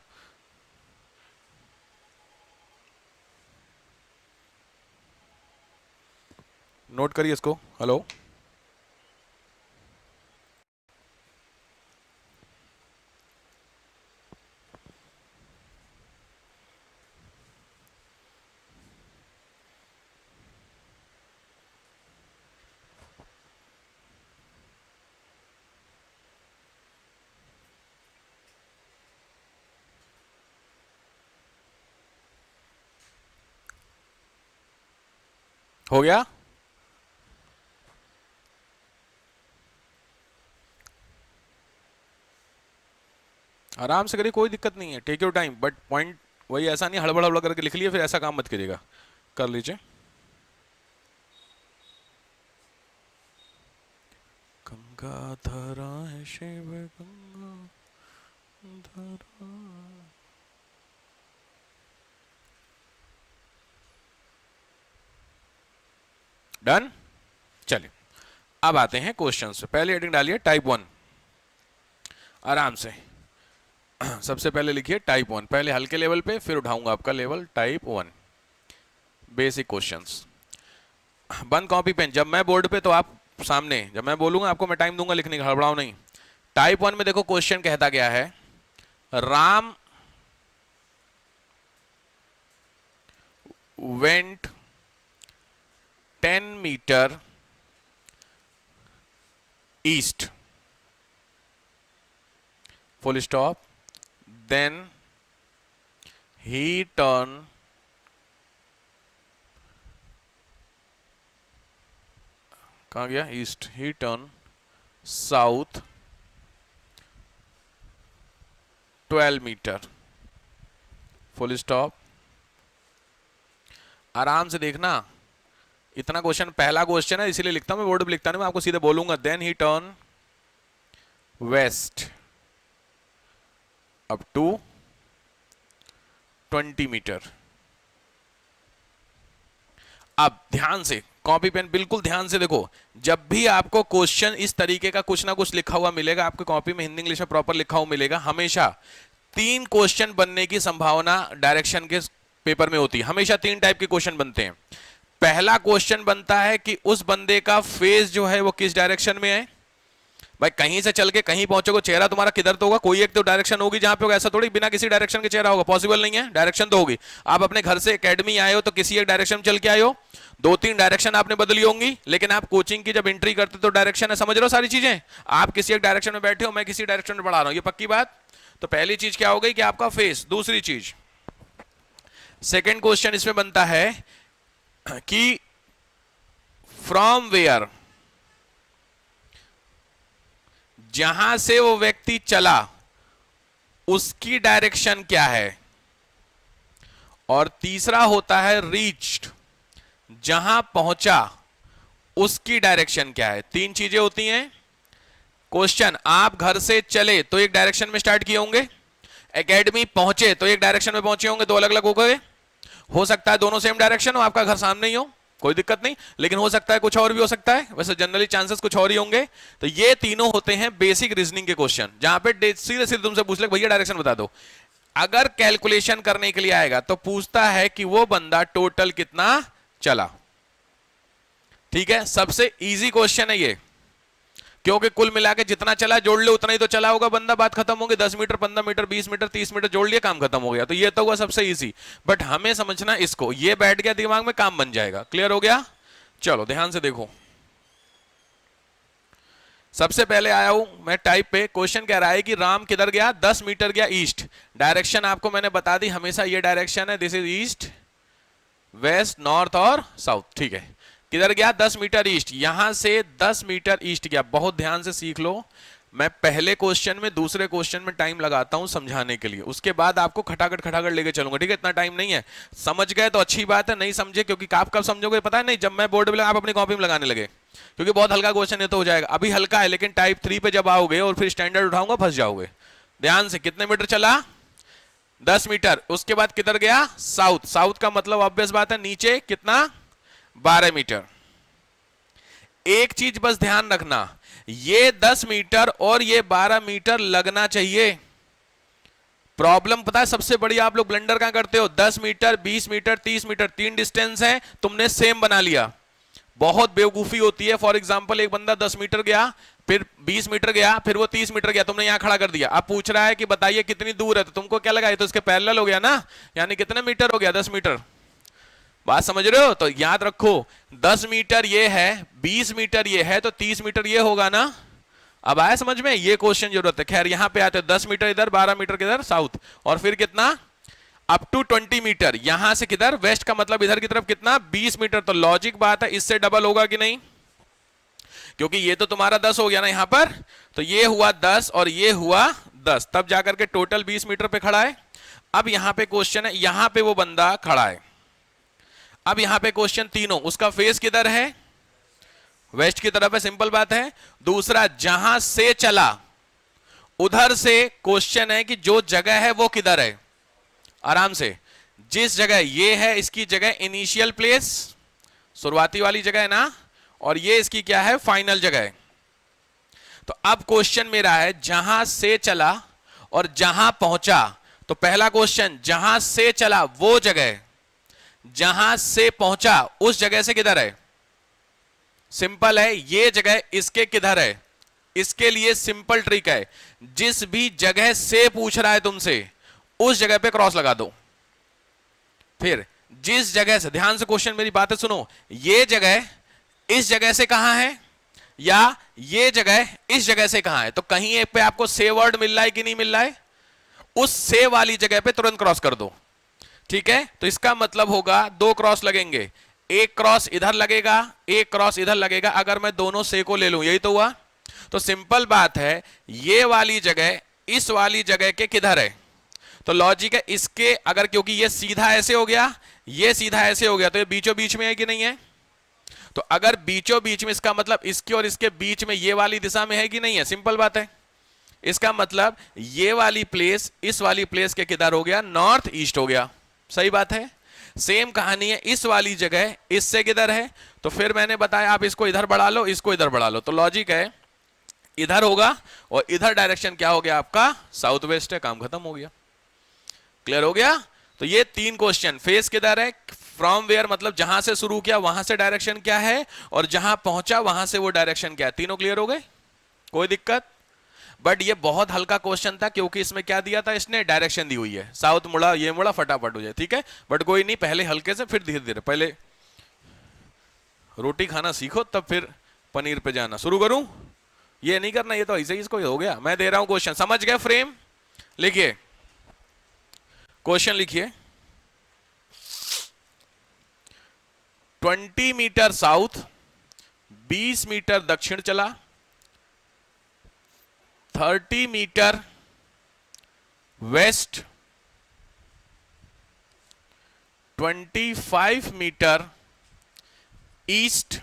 नोट करिए इसको। हेलो, हो गया? आराम से करिए, कोई दिक्कत नहीं है, take your time, but point वही, ऐसा नहीं हड़बड़ हड़बड़ करके लिख लिए फिर ऐसा काम मत करिएगा, कर लीजिए। गंगाधरा है शिव गंगाधरा। डन? चलिए अब आते हैं क्वेश्चन से। पहले हेडिंग डालिए टाइप 1, आराम से। सबसे पहले लिखिए टाइप 1, पहले हल्के लेवल पे, फिर उठाऊंगा आपका लेवल टाइप 1, बेसिक क्वेश्चंस। बंद कॉपी पेन, जब मैं बोर्ड पे तो आप सामने, जब मैं बोलूंगा आपको मैं टाइम दूंगा लिखने का, हड़बड़ाओ नहीं। टाइप 1 में देखो क्वेश्चन कहता गया है Ram went 10 meter east, full stop, then he turned कहाँ गया, east, he turn south 12 metre, full stop. आराम से देखना, इतना क्वेश्चन पहला क्वेश्चन है इसीलिए लिखता हूं मैं, बोर्ड पे लिखता नहीं, मैं आपको सीधे बोलूंगा। Then he turn west up to 20 metre. अब ध्यान से कॉपी पेन बिल्कुल ध्यान से देखो, जब भी आपको क्वेश्चन इस तरीके का कुछ ना कुछ लिखा हुआ मिलेगा, आपकी कॉपी में हिंदी इंग्लिश में प्रॉपर लिखा हुआ मिलेगा, हमेशा 3 क्वेश्चन बनने की संभावना डायरेक्शन के पेपर में होती है। हमेशा 3 टाइप के क्वेश्चन बनते हैं। पहला क्वेश्चन बनता है कि उस बंदे का फेस जो है वो किस डायरेक्शन में है। भाई कहीं से चल के कहीं पहुंचोगे, चेहरा तुम्हारा किधर तो होगा, कोई एक तो डायरेक्शन होगी जहां पे होगा, ऐसा थोड़ी बिना किसी डायरेक्शन के चेहरा होगा, पॉसिबल नहीं है, डायरेक्शन तो होगी। आप अपने घर से एकेडमी आए हो तो किसी एक डायरेक्शन में चल के आए हो, 2-3 डायरेक्शन आपने बदली होंगी, लेकिन आप कोचिंग की जब एंट्री करते तो डायरेक्शन है, समझ रहे हो सारी चीजें। आप किसी एक डायरेक्शन में बैठे हो, मैं किसी डायरेक्शन में पढ़ा रहा हूं, ये पक्की बात। तो पहली चीज क्या हो गई कि आपका फेस। दूसरी चीज, सेकेंड क्वेश्चन इसमें बनता है कि फ्रॉम वेयर, जहां से वो व्यक्ति चला उसकी डायरेक्शन क्या है। और तीसरा होता है रीच्ड, जहां पहुंचा उसकी डायरेक्शन क्या है। 3 चीजें होती हैं। क्वेश्चन, आप घर से चले तो एक डायरेक्शन में स्टार्ट किए होंगे, एकेडमी पहुंचे तो एक डायरेक्शन में पहुंचे होंगे, 2 अलग अलग हो गए। हो सकता है दोनों सेम डायरेक्शन हो, आपका घर सामने ही हो, कोई दिक्कत नहीं, लेकिन हो सकता है कुछ और भी हो सकता है, वैसे जनरली चांसेस कुछ और ही होंगे। तो ये तीनों होते हैं बेसिक रीजनिंग के क्वेश्चन, जहां पे सीधे सीधे तुमसे पूछ ले भैया डायरेक्शन बता दो। अगर कैलकुलेशन करने के लिए आएगा तो पूछता है कि वो बंदा टोटल कितना चला। ठीक है, सबसे इजी क्वेश्चन है ये, क्योंकि कुल मिला के जितना चला जोड़ ले उतना ही तो चला होगा बंदा, बात खत्म होगी। 10 मीटर, 15 मीटर, 20 मीटर, 30 मीटर जोड़ लिया, काम खत्म हो गया। तो ये तो हुआ सबसे इजी, बट हमें समझना इसको, ये बैठ गया दिमाग में, काम बन जाएगा। क्लियर हो गया? चलो ध्यान से देखो, सबसे पहले आया हूं मैं टाइप पे। क्वेश्चन कह रहा है कि राम किधर गया, 10 मीटर गया ईस्ट। डायरेक्शन आपको मैंने बता दी, हमेशा ये डायरेक्शन है, this is east, west, north और साउथ। ठीक है, किधर गया, 10 मीटर ईस्ट, यहां से 10 मीटर ईस्ट गया। बहुत ध्यान से सीख लो, मैं पहले क्वेश्चन में दूसरे क्वेश्चन में टाइम लगाता हूं समझाने के लिए, उसके बाद आपको खटाखट खटाखट लेके चलूंगा। ठीक है, इतना टाइम नहीं है, समझ गए तो अच्छी बात है, नहीं समझे, क्योंकि आप कब समझोगे पता है नहीं, जब मैं बोर्ड पे आप अपनी कॉपी में लगाने लगे, क्योंकि बहुत हल्का क्वेश्चन है तो हो जाएगा। अभी हल्का है, लेकिन टाइप 3 पे जब आओगे और फिर स्टैंडर्ड उठाऊंगा फंस जाओगे। ध्यान से, कितने मीटर चला, 10 मीटर। उसके बाद किधर गया, साउथ। साउथ का मतलब ऑब्वियस बात है नीचे कितना, 12 मीटर। एक चीज बस ध्यान रखना, ये 10 मीटर और ये 12 मीटर लगना चाहिए। प्रॉब्लम पता है सबसे बड़ी, आप लोग ब्लंडर कहां करते हो, 10 मीटर, 20 मीटर, 30 मीटर, 3 डिस्टेंस है, तुमने सेम बना लिया। बहुत बेवकूफी होती है। फॉर एग्जांपल एक बंदा 10 मीटर गया, फिर 20 मीटर गया, फिर वो 30 मीटर गया, तुमने यहां खड़ा कर दिया। अब पूछ रहा है कि बताइए कितनी दूर है, तो तुमको क्या लगा, ये तो इसके पैरेलल हो गया ना, यानी कितने मीटर हो गया, 10 मीटर। बात समझ रहे हो? तो याद रखो, 10 मीटर ये है, 20 मीटर ये है, तो 30 मीटर ये होगा ना। अब आया समझ में, ये क्वेश्चन जरूरत है। खैर यहां पे आते हैं, 10 मीटर इधर, 12 मीटर किधर, साउथ, और फिर कितना, अप टू 20 मीटर। यहां से किधर, वेस्ट का मतलब इधर की तरफ कितना, 20 मीटर। तो लॉजिक बात है, इससे डबल होगा कि नहीं, क्योंकि ये तो तुम्हारा 10 हो गया ना यहां पर, तो ये हुआ 10 और ये हुआ 10, तब जाकर के टोटल 20 मीटर पे खड़ा है। अब यहां पे क्वेश्चन है, यहां पे वो बंदा खड़ा है। अब यहां पे क्वेश्चन तीनों, उसका फेस किधर है, वेस्ट की तरफ है, सिंपल बात है। दूसरा, जहां से चला उधर से क्वेश्चन है कि जो जगह है वो किधर है। आराम से, जिस जगह ये है इसकी जगह इनिशियल प्लेस, शुरुआती वाली जगह है ना, और ये इसकी क्या है, फाइनल जगह है। तो अब क्वेश्चन मेरा है जहां से चला और जहां पहुंचा। तो पहला क्वेश्चन, जहां से चला वो जगह, जहां से पहुंचा उस जगह से किधर है, सिंपल है, ये जगह इसके किधर है, इसके लिए सिंपल ट्रिक है, जिस भी जगह से पूछ रहा है तुमसे उस जगह पे क्रॉस लगा दो। फिर जिस जगह से, ध्यान से क्वेश्चन मेरी बातें सुनो, ये जगह इस जगह से कहां है या ये जगह इस जगह से कहां है, तो कहीं एक पे आपको से वर्ड मिल रहा है कि नहीं मिल रहा है, उस से वाली जगह पे तुरंत क्रॉस कर दो। ठीक है, तो इसका मतलब होगा दो क्रॉस लगेंगे, एक क्रॉस इधर लगेगा, एक क्रॉस इधर लगेगा। अगर मैं दोनों से को ले लूं, यही तो हुआ। तो सिंपल बात है, ये वाली जगह इस वाली जगह के किधर है, तो लॉजिक है इसके, अगर क्योंकि ये सीधा ऐसे हो गया, ये सीधा ऐसे हो गया, तो ये बीचों बीच में है कि नहीं है, तो अगर बीचों बीच में, इसका मतलब इसके और इसके बीच में ये वाली दिशा में है कि नहीं है, सिंपल बात है। इसका मतलब ये वाली प्लेस इस वाली प्लेस के किधर हो गया, नॉर्थ ईस्ट हो गया। सही बात है। सेम कहानी है, इस वाली जगह इससे किधर है, तो फिर मैंने बताया आप इसको इधर बढ़ा लो, इसको इधर बढ़ा लो, तो लॉजिक है इधर होगा, और इधर डायरेक्शन क्या हो गया आपका, साउथ वेस्ट है, काम खत्म हो गया। क्लियर हो गया। तो ये तीन क्वेश्चन, फेस किधर है, फ्रॉम वेयर मतलब जहां से शुरू किया वहां से डायरेक्शन क्या है, और जहां पहुंचा वहां से वो डायरेक्शन क्या है, तीनों क्लियर हो गए, कोई दिक्कत। बट ये बहुत हल्का क्वेश्चन था, क्योंकि इसमें क्या दिया था, इसने डायरेक्शन दी हुई है, साउथ मुड़ा ये मुड़ा फटाफट हो जाए। ठीक है, बट कोई नहीं, पहले हल्के से फिर धीरे धीरे, पहले रोटी खाना सीखो तब फिर पनीर पे जाना शुरू करूं, ये नहीं करना, ये तो ऐसे ही इसको हो गया। मैं दे रहा हूं क्वेश्चन, समझ गए फ्रेम, लिखिए क्वेश्चन लिखिए। 20 मीटर साउथ 20 मीटर दक्षिण चला, 30 मीटर वेस्ट, 25 मीटर ईस्ट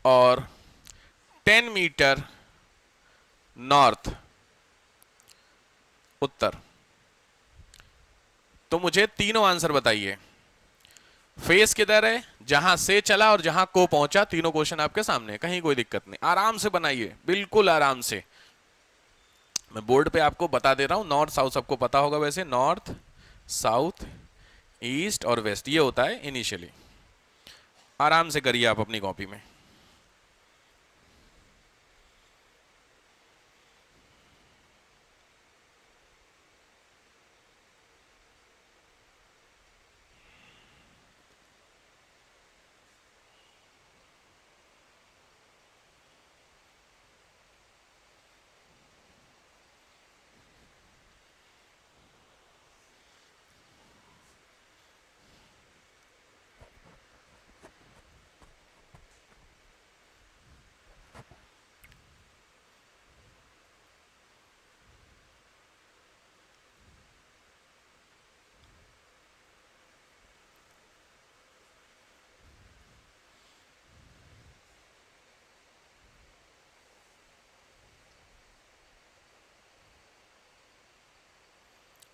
और 10 मीटर नॉर्थ उत्तर। तो मुझे तीनों आंसर बताइए, फेस किधर है, जहां से चला और जहां को पहुंचा, तीनों क्वेश्चन आपके सामने, कहीं कोई दिक्कत नहीं, आराम से बनाइए, बिल्कुल आराम से। मैं बोर्ड पे आपको बता दे रहा हूं, नॉर्थ साउथ सबको पता होगा वैसे, नॉर्थ साउथ ईस्ट और वेस्ट ये होता है इनिशियली। आराम से करिए आप अपनी कॉपी में।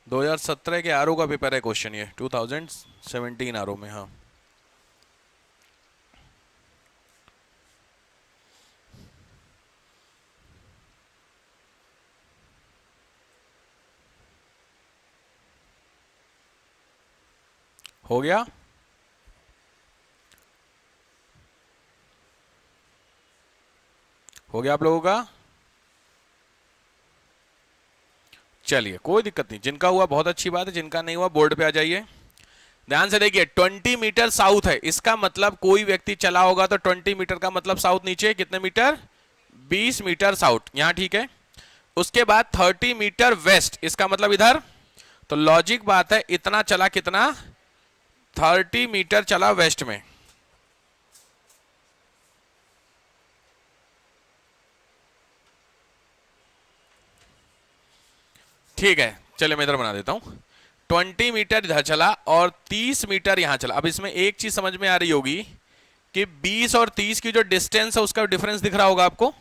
दो 2017 के आरओ का पेपर है क्वेश्चन, ये 2017 आरओ में। हाँ हो गया। हो गया आप लोगों का, चलिए कोई दिक्कत नहीं, जिनका हुआ बहुत अच्छी बात है, जिनका नहीं हुआ बोर्ड पे आ जाइए। ध्यान से देखिए, 20 मीटर साउथ है, इसका मतलब कोई व्यक्ति चला होगा तो 20 मीटर का मतलब साउथ नीचे कितने मीटर, 20 मीटर साउथ, यहां ठीक है। उसके बाद 30 मीटर वेस्ट, इसका मतलब इधर, तो लॉजिक बात है इतना चला, कितना 30 मीटर चला वेस्ट में। ठीक है, चलिए मैं इधर बना देता हूं, 20 मीटर इधर चला और 30 मीटर यहां चला। अब इसमें एक चीज समझ में आ रही होगी कि 20 और 30 की जो डिस्टेंस है उसका डिफरेंस दिख रहा होगा आपको।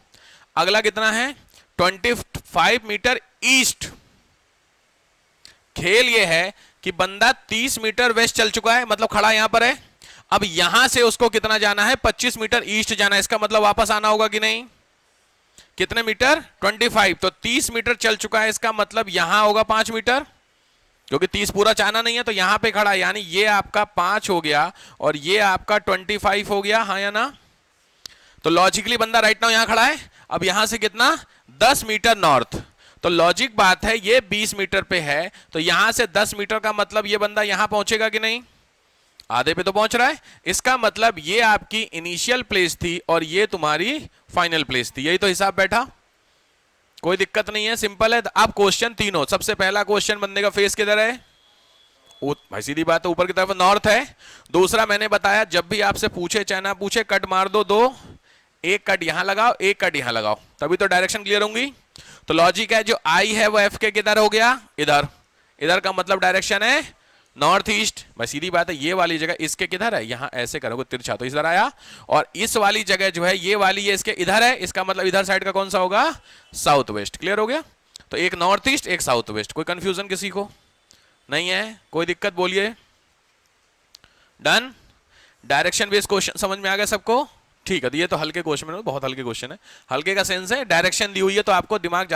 अगला कितना है, 25 मीटर ईस्ट। खेल यह है कि बंदा 30 मीटर वेस्ट चल चुका है, मतलब खड़ा यहां पर है, अब यहां से उसको कितना जाना है, 25 मीटर ईस्ट जाना है, इसका मतलब वापस आना होगा कि नहीं, कितने मीटर, 25, तो 30 मीटर चल चुका है, इसका मतलब यहां होगा 5 मीटर, क्योंकि 30 पूरा चाहना नहीं है, तो यहां पे खड़ा है, यानी ये आपका 5 हो गया और ये आपका 25 हो गया, हाँ या ना? तो लॉजिकली बंदा राइट नाउ यहां खड़ा है। अब यहां से कितना, 10 मीटर नॉर्थ, तो लॉजिक बात है ये 20 मीटर पे है, तो यहां से 10 मीटर का मतलब ये बंदा यहां पहुंचेगा कि नहीं? आधे पे तो पहुंच रहा है। इसका मतलब ये आपकी इनिशियल प्लेस थी और ये तुम्हारी फाइनल प्लेस थी। यही तो हिसाब बैठा, कोई दिक्कत नहीं है, सिंपल है। अब क्वेश्चन तीनों, सबसे पहला क्वेश्चन बंदे का फेस किधर है? भाई सीधी बात है, ऊपर की तरफ नॉर्थ है। दूसरा मैंने बताया जब भी आपसे पूछे चाहे ना पूछे, कट मार दो दो, एक कट यहां लगाओ, एक कट यहां लगाओ, तभी तो डायरेक्शन क्लियर होंगी। तो लॉजिक है, जो आई है वो एफ के किधर हो गया? इधर। इधर का मतलब डायरेक्शन है नॉर्थ ईस्ट। बस सीधी बात है, ये वाली जगह इसके किधर है? यहां ऐसे करोगे तिरछा तो इधर आया, और इस वाली जगह जो है ये वाली है इसके इधर है, इसका मतलब इधर साइड का कौन सा होगा? South west. क्लियर हो गया? तो एक नॉर्थ ईस्ट, एक साउथ वेस्ट। कोई कंफ्यूजन किसी को नहीं है? कोई दिक्कत बोलिए। डन। डायरेक्शन बेस्ड क्वेश्चन समझ में आ गया सबको? ठीक है, तो ये तो हल्के क्वेश्चन है, बहुत हल्के क्वेश्चन है। हल्के का सेंस है डायरेक्शन दी हुई है तो आपको दिमाग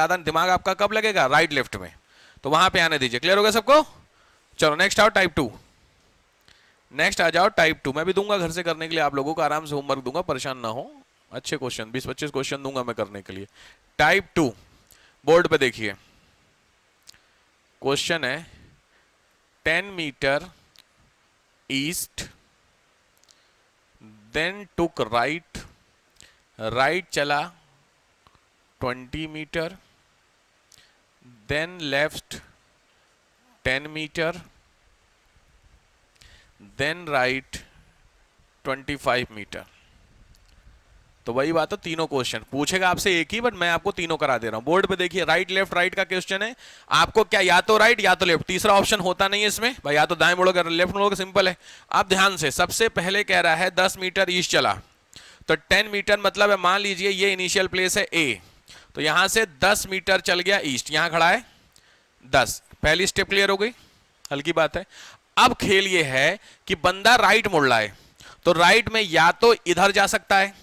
आपका कब लगेगा? राइट लेफ्ट में, तो वहां पे आने दीजिए। क्लियर हो गया सबको? चलो नेक्स्ट आओ, टाइप 2। नेक्स्ट आ जाओ टाइप 2। मैं भी दूंगा घर से करने के लिए, आप लोगों को आराम से होमवर्क दूंगा, परेशान ना हो। अच्छे क्वेश्चन 20-25 क्वेश्चन दूंगा मैं करने के लिए। टाइप 2 बोर्ड पे देखिए, क्वेश्चन है 10 metre east, then took right, right चला 20 metre, then left 10 metre, then right 25 metre. तो वही बात है, तीनों क्वेश्चन पूछेगा आपसे एक ही, बट मैं आपको तीनों करा दे रहा हूं। बोर्ड पे देखिए, राइट लेफ्ट राइट का क्वेश्चन है आपको, क्या या तो राइट या तो लेफ्ट, तीसरा ऑप्शन होता नहीं है इसमें भाई, या तो दाएं मुड़ोगे लेफ्ट मुड़ोगे, सिंपल है। अब ध्यान से, सबसे पहले कह रहा है 10 मीटर ईस्ट चला, तो 10 मीटर मतलब है, मान लीजिए ये इनिशियल प्लेस है ए, तो यहां से 10 मीटर चल गया ईस्ट, यहां खड़ा है 10, पहली स्टेप क्लियर हो गई, हल्की बात है। अब खेल ये है कि बंदा राइट मुड़ रहा है, तो राइट में या तो इधर जा सकता है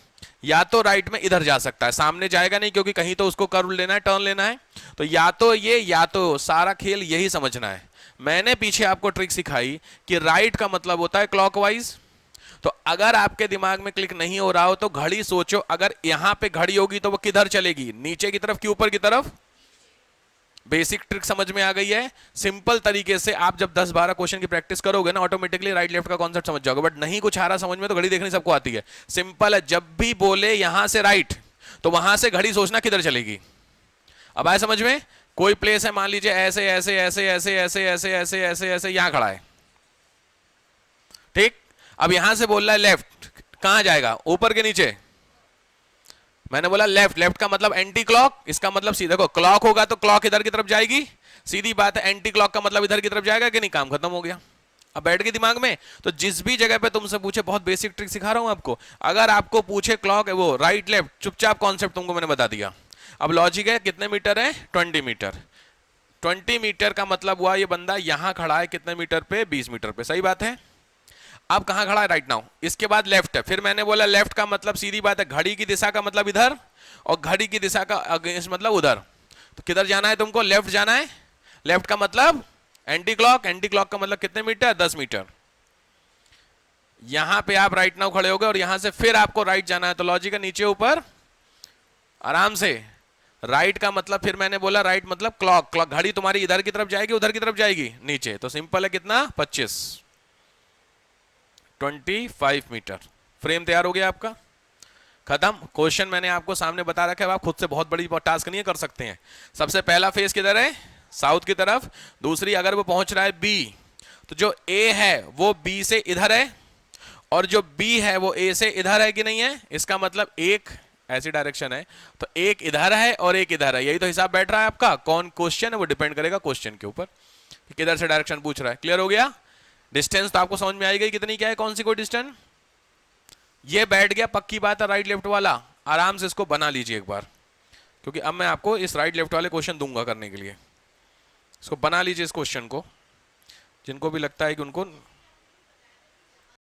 या तो राइट में इधर जा सकता है, सामने जाएगा नहीं क्योंकि कहीं तो उसको कर्व लेना है, टर्न लेना है, तो या तो ये या तो, सारा खेल यही समझना है। मैंने पीछे आपको ट्रिक सिखाई कि राइट का मतलब होता है क्लॉकवाइज, तो अगर आपके दिमाग में क्लिक नहीं हो रहा हो तो घड़ी सोचो, अगर यहां पे घड़ी होगी तो वो किधर चलेगी? नीचे की तरफ कि ऊपर की तरफ? बेसिक ट्रिक समझ में आ गई है। सिंपल तरीके से आप जब 10-12 क्वेश्चन की प्रैक्टिस करोगे ना, ऑटोमेटिकली राइट लेफ्ट का कॉन्सेप्ट समझ जाओगे। बट नहीं कुछ आ रहा समझ में तो घड़ी देखनी सबको आती है, सिंपल है। जब भी बोले यहां से राइट, तो वहां से घड़ी सोचना किधर चलेगी। अब आए समझ में? कोई प्लेस है, मान लीजिए ऐसे ऐसे ऐसे ऐसे ऐसे ऐसे ऐसे ऐसे ऐसे यहां खड़ा है, ठीक। अब यहां से बोल रहा है लेफ्ट, कहां जाएगा? ऊपर के नीचे? मैंने बोला लेफ्ट, लेफ्ट का मतलब एंटी क्लॉक, इसका मतलब सीधा, देखो क्लॉक होगा तो क्लॉक इधर की तरफ जाएगी, सीधी बात है। एंटी क्लॉक का मतलब इधर की तरफ जाएगा कि नहीं? काम खत्म हो गया। अब बैठ के दिमाग में, तो जिस भी जगह पे तुमसे पूछे, बहुत बेसिक ट्रिक सिखा रहा हूं आपको, अगर आपको पूछे क्लॉक है वो राइट लेफ्ट, चुपचाप कॉन्सेप्ट तुमको मैंने बता दिया। अब लॉजिक है, कितने मीटर है? 20 मीटर। 20 मीटर का मतलब हुआ ये बंदा यहां खड़ा है कितने मीटर पे? 20 मीटर पे, सही बात है। अब कहां खड़ा है? Right now. इसके बाद लेफ्ट है, फिर मैंने बोला लेफ्ट का मतलब सीधी बात है, घड़ी की दिशा का मतलब इधर, और घड़ी की दिशा का अगेंस्ट मतलब उधर। तो किधर जाना है तुमको? लेफ्ट जाना है। लेफ्ट का मतलब एंटी क्लॉक, एंटी क्लॉक का मतलब कितने मीटर? 10 मीटर। यहां पे आप राइट नाउ खड़े हो गए और यहां से फिर आपको राइट जाना है, तो लॉजिक है नीचे ऊपर आराम से। राइट का मतलब फिर मैंने बोला राइट मतलब क्लॉक, क्लॉक घड़ी तुम्हारी इधर की तरफ जाएगी उधर की तरफ जाएगी? नीचे। तो सिंपल है, कितना? 25 मीटर। फ्रेम तैयार हो गया आपका, खत्म। क्वेश्चन मैंने आपको सामने बता रखा है, आप खुद से बहुत बड़ी टास्क नहीं कर सकते हैं। सबसे पहला फेस किधर है? साउथ की तरफ। दूसरी, अगर वो पहुंच रहा है बी, तो जो ए है वो बी से इधर है, और जो बी है वो ए से इधर है कि नहीं है? इसका मतलब एक ऐसी डायरेक्शन है, तो एक इधर है और एक इधर है, यही तो हिसाब बैठ रहा है आपका। कौन क्वेश्चन है वो डिपेंड करेगा क्वेश्चन के ऊपर, किधर से डायरेक्शन पूछ रहा है। क्लियर हो गया? डिस्टेंस तो आपको समझ में आई गई कितनी, क्या है, कौन सी कोई डिस्टेंस। ये बैठ गया, पक्की बात है, राइट लेफ्ट वाला। आराम से इसको बना लीजिए एक बार, क्योंकि अब मैं आपको इस राइट लेफ्ट वाले क्वेश्चन दूंगा करने के लिए। इसको बना लीजिए इस क्वेश्चन को, जिनको भी लगता है कि उनको